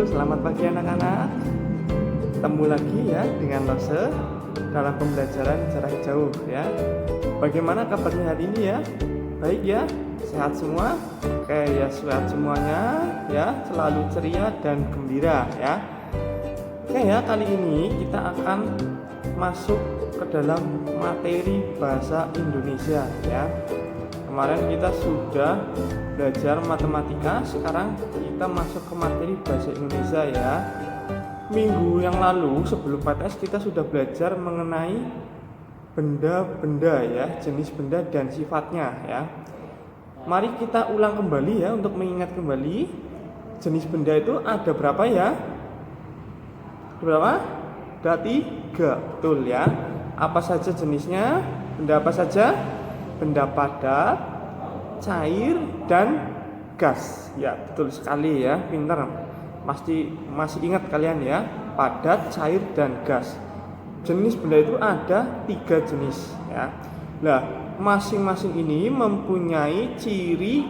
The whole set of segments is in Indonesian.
selamat pagi anak-anak. Ketemu lagi ya dengan Lose dalam pembelajaran jarak jauh ya. Bagaimana kabarnya hari ini ya? Baik ya? Sehat semua? Oke ya, sehat semuanya ya, selalu ceria dan gembira ya. Oke ya, kali ini kita akan masuk ke dalam materi bahasa Indonesia ya. Kemarin kita sudah belajar matematika, sekarang kita masuk ke materi bahasa Indonesia ya. Minggu yang lalu sebelum PTS kita sudah belajar mengenai benda-benda ya, jenis benda dan sifatnya ya. Mari kita ulang kembali ya untuk mengingat kembali jenis benda itu ada berapa ya? Berapa? Ada 3, betul ya. Apa saja jenisnya? Benda apa saja? Benda padat, cair, dan gas. Ya, betul sekali ya, pintar. Masih ingat kalian ya, padat, cair, dan gas. Jenis benda itu ada 3 jenis ya. Nah, masing-masing ini mempunyai ciri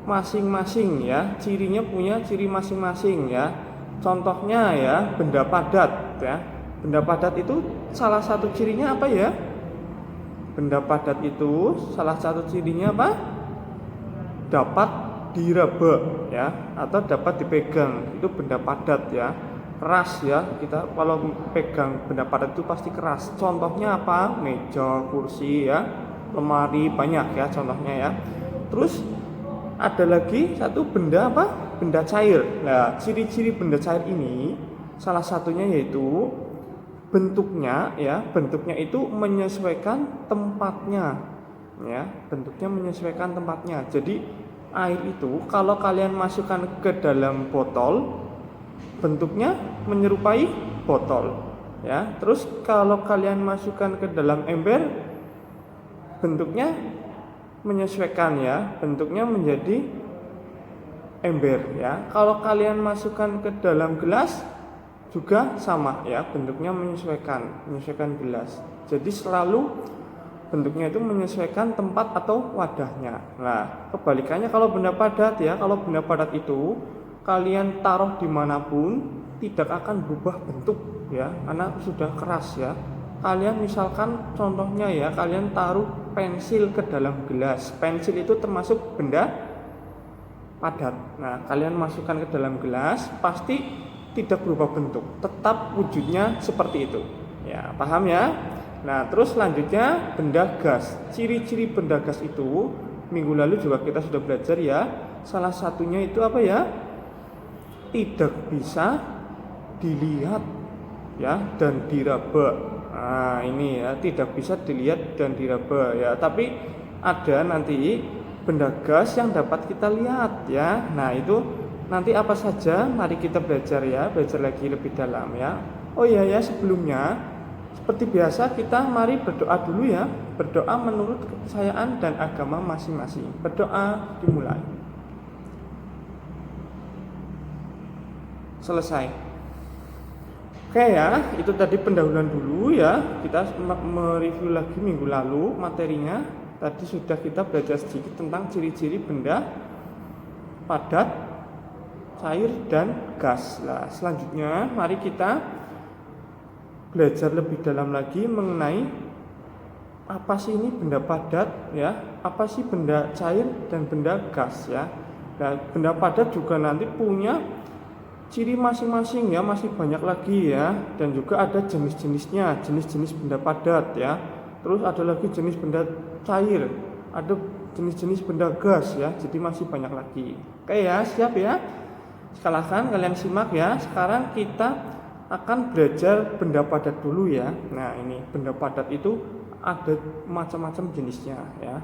masing-masing ya. Cirinya punya ciri masing-masing ya. Contohnya ya, benda padat ya. Benda padat itu salah satu cirinya apa ya? Benda padat itu salah satu cirinya apa? Dapat diraba ya, atau dapat dipegang. Itu benda padat ya. Keras ya, kita kalau pegang benda padat itu pasti keras. Contohnya apa? Meja, kursi ya, lemari, banyak ya contohnya ya. Terus ada lagi satu benda apa? Benda cair. Nah, ciri-ciri benda cair ini salah satunya yaitu bentuknya ya, bentuknya itu menyesuaikan tempatnya ya, bentuknya menyesuaikan tempatnya. Jadi air itu kalau kalian masukkan ke dalam botol, bentuknya menyerupai botol ya. Terus kalau kalian masukkan ke dalam ember, bentuknya menyesuaikan ya, bentuknya menjadi ember ya. Kalau kalian masukkan ke dalam gelas juga sama ya, bentuknya menyesuaikan gelas. Jadi selalu bentuknya itu menyesuaikan tempat atau wadahnya. Nah, kebalikannya kalau benda padat ya, kalau benda padat itu kalian taruh dimanapun tidak akan berubah bentuk ya, karena sudah keras ya. Kalian misalkan contohnya ya, kalian taruh pensil ke dalam gelas. Pensil itu termasuk benda padat. Nah, kalian masukkan ke dalam gelas, pasti tidak berubah bentuk, tetap wujudnya seperti itu ya, paham ya? Nah, terus selanjutnya benda gas. Ciri-ciri benda gas itu minggu lalu juga kita sudah belajar ya. Salah satunya itu apa ya? Tidak bisa dilihat ya dan diraba. Nah, ini ya, tidak bisa dilihat dan diraba ya. Tapi ada nanti benda gas yang dapat kita lihat ya. Nah, itu nanti apa saja? Mari kita belajar ya, belajar lagi lebih dalam ya. Oh iya ya, sebelumnya seperti biasa kita mari berdoa dulu ya. Berdoa menurut kepercayaan dan agama masing-masing. Berdoa dimulai. Selesai. Oke ya, itu tadi pendahuluan dulu ya. Kita mereview lagi minggu lalu materinya. Tadi sudah kita belajar sedikit tentang ciri-ciri benda padat, cair, dan gas. Nah, selanjutnya mari kita belajar lebih dalam lagi mengenai apa sih ini benda padat ya, apa sih benda cair dan benda gas ya. Nah, benda padat juga nanti punya ciri masing-masing ya, masih banyak lagi ya, dan juga ada jenis-jenisnya, jenis-jenis benda padat ya. Terus ada lagi jenis benda cair, ada jenis-jenis benda gas ya, jadi masih banyak lagi. Oke ya, siap ya? Silahkan kalian simak ya. Sekarang kita akan belajar benda padat dulu ya. Nah, ini benda padat itu ada macam-macam jenisnya ya.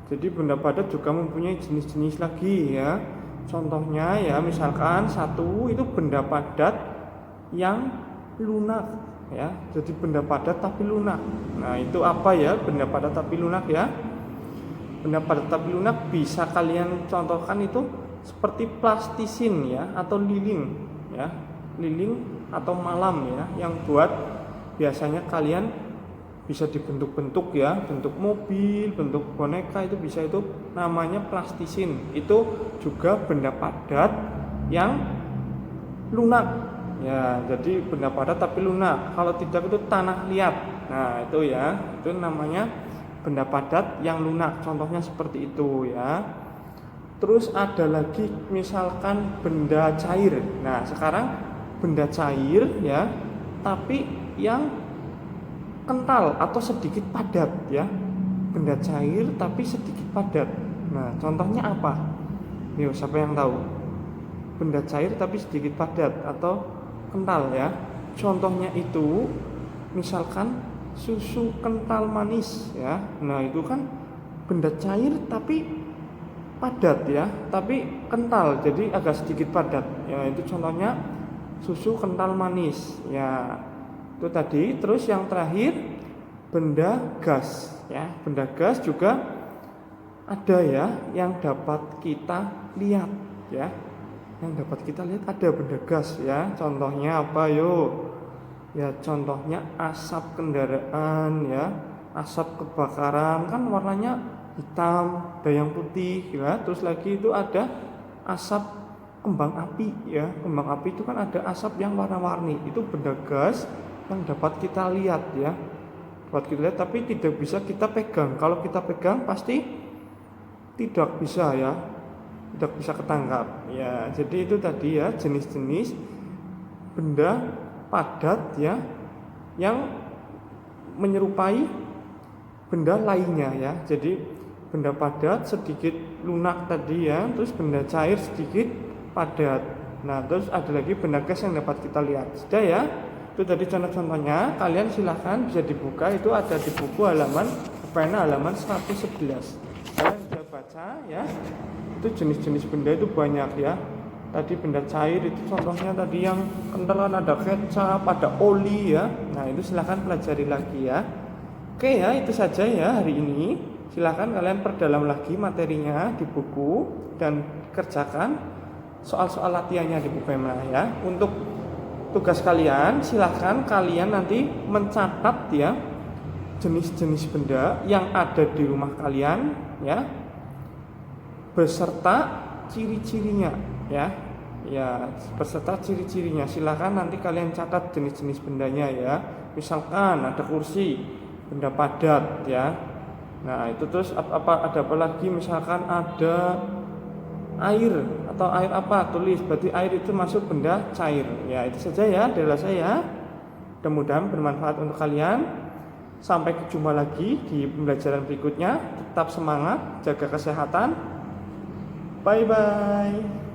Jadi benda padat juga mempunyai jenis-jenis lagi ya. Contohnya ya, misalkan satu itu benda padat yang lunak ya. Jadi benda padat tapi lunak. Nah, itu apa ya benda padat tapi lunak ya? Benda padat tapi lunak bisa kalian contohkan itu seperti plastisin ya, atau lilin ya, lilin atau malam ya, yang buat biasanya kalian bisa dibentuk-bentuk ya, bentuk mobil, bentuk boneka, itu bisa, itu namanya plastisin. Itu juga benda padat yang lunak. Ya, jadi benda padat tapi lunak. Kalau tidak itu tanah liat. Nah, itu ya, itu namanya benda padat yang lunak. Contohnya seperti itu ya. Terus ada lagi misalkan benda cair. Nah, sekarang benda cair ya, tapi yang kental atau sedikit padat ya. Benda cair tapi sedikit padat. Nah, contohnya apa? Yuk, siapa yang tahu? Benda cair tapi sedikit padat atau kental ya. Contohnya itu misalkan susu kental manis ya. Nah, itu kan benda cair tapi padat ya, tapi kental, jadi agak sedikit padat. Ya, itu contohnya susu kental manis. Ya, itu tadi. Terus yang terakhir benda gas ya. Benda gas juga ada ya yang dapat kita lihat ya. Yang dapat kita lihat ada benda gas ya. Contohnya apa yuk? Ya, contohnya asap kendaraan ya. Asap kebakaran kan warnanya hitam, ada yang putih ya. Terus lagi itu ada asap kembang api ya. Kembang api itu kan ada asap yang warna-warni. Itu benda gas yang dapat kita lihat ya. Dapat kita lihat tapi tidak bisa kita pegang. Kalau kita pegang pasti tidak bisa ya. Tidak bisa ketangkap. Ya, jadi itu tadi ya jenis-jenis benda padat ya yang menyerupai benda lainnya ya. Jadi benda padat sedikit lunak tadi ya, terus benda cair sedikit padat. Nah, terus ada lagi benda gas yang dapat kita lihat. Sudah ya? Itu tadi contoh-contohnya. Kalian silahkan bisa dibuka, itu ada di buku halaman pena halaman 111. Kalian bisa baca ya. Itu jenis-jenis benda itu banyak ya. Tadi benda cair itu contohnya tadi yang kental, ada kecap, ada oli ya. Nah, itu silahkan pelajari lagi ya. Oke ya, itu saja ya hari ini. Silahkan kalian perdalam lagi materinya di buku dan kerjakan soal-soal latihannya di buku Pemla ya. Untuk tugas kalian, silahkan kalian nanti mencatat ya jenis-jenis benda yang ada di rumah kalian ya, beserta ciri-cirinya ya. Ya, beserta ciri-cirinya. Silahkan nanti kalian catat jenis-jenis bendanya ya. Misalkan ada kursi, benda padat ya. Nah, itu terus ada apa lagi? Misalkan ada air atau air apa? Tulis, berarti air itu masuk benda cair. Ya, itu saja ya dari saya. Mudah-mudahan bermanfaat untuk kalian. Sampai jumpa lagi di pembelajaran berikutnya. Tetap semangat, jaga kesehatan. Bye bye.